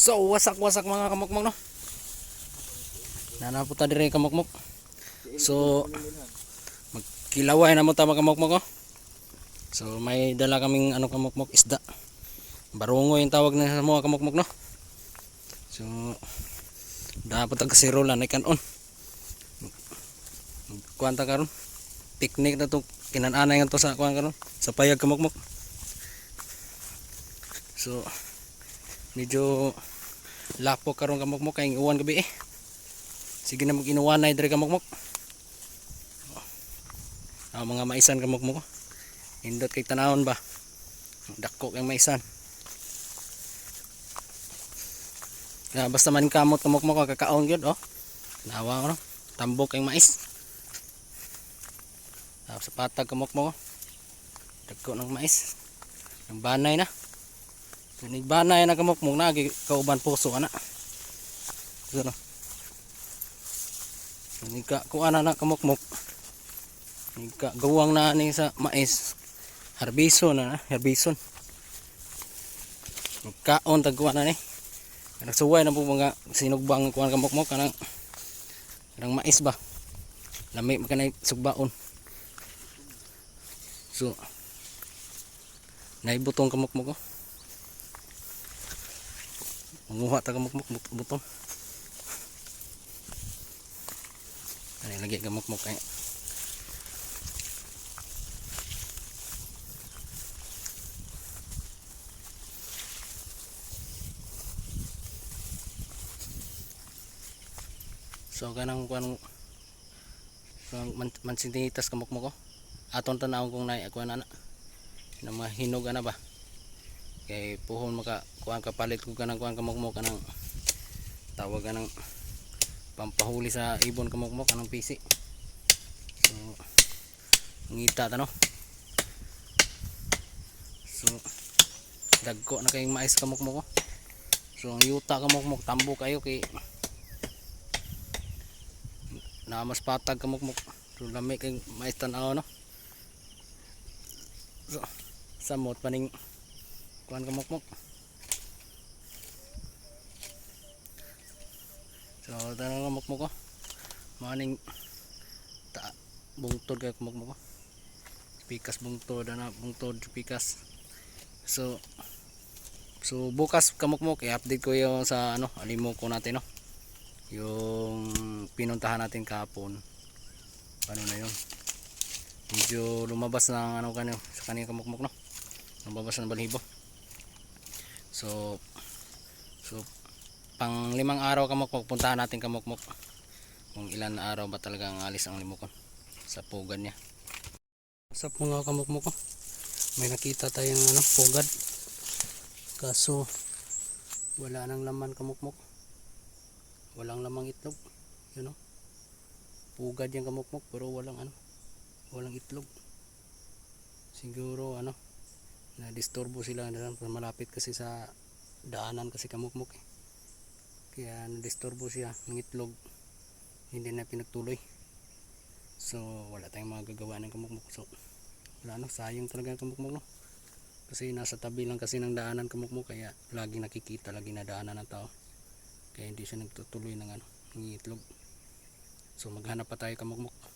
So wasak-wasak mga kamukmok no. Nanapunta dire kamukmok. So magkilaway na mo ta mga kamukmok. So may dala kaming ano kamukmok isda. Barungo yung tawag na sa mga kamukmok no. So dapat tagsirolan ay kanon. Kuanta karon. Teknik na to kinananay nga to sa kuan karon sa payag kamukmok. So medyo lapo karon kamukmok kay uwan gabi eh. Sige na mag-inuwanay dire kamukmok. Mga maisan kamukmok. Indot kay tanawon ba. Dako kay maisan. Basta man kamot kamukmok kakaon gyud oh. Nawa no. Tambok kay mais. Sa patag kamukmok. Dako ng mais. Ng banay na. Tunig banay na kamukmok na kauban puso ana. Ano? Nika kuana na kamukmok. Nika gawang na ni sa mais. Harbison na, harbison. Kaon tagkuan na ni. Nagsuway na po mga sinugbang kuan kamukmok kanang mais ba. Lami makanay sugbaon. So naibutong kamukmok ko. Manguha ta kamukmok butong. Ani lagi kamukmok kay. So kanang kuan mansinitas kamukmok ko. Aton tanawon kung nay kuan ana. Na mahinog ana ba. Kay puhon maka kuan kapalit ko kanang kuan kamukmok kanang tawag kanang pampahuli sa ibon kamukmok kanang pisi. So ngita ta no. So dagko na kay mais kamukmok ko. So ang yuta kamukmok tambo kayo kay na mas patag kamukmok. So lami kay mais tan-aw no. So samot paning kuan kamukmok. So tanang kamukmok ko. Maning bungtod kay kamukmok ko. Pikas bungtod ana bungtod pikas. So bukas kamukmok i-update ko yung sa ano alimo ko natin no. Yung pinuntahan natin kahapon. Paano na yun? Medyo lumabas ng ano kanyo sa kanina kamukmok no. Lumabas ng balibo. So pang 5 araw kamukmok puntahan natin kamukmok. Kung ilan araw ba talagang alis ang limokon sa pugad niya. Sa mga kamukmok ko. May nakita tayong ano pugad. Kaso wala nang laman kamukmok. Walang lamang itlog. You know? Pugad yung kamukmok pero walang ano. Walang itlog. Siguro ano na disturbo sila na malapit kasi sa daanan kasi kamukmok eh. Kaya na-disturbo siya ng itlog. Hindi na pinagtuloy. So wala tayong magagawa ng kamukmok. So wala no, sayang talaga ang kamukmok no. Kasi nasa tabi lang kasi ng daanan kamukmok kaya lagi nakikita, lagi na daanan ng tao. Kaya hindi siya nagtutuloy ng ano, ng itlog. So maghanap pa tayo kamukmok.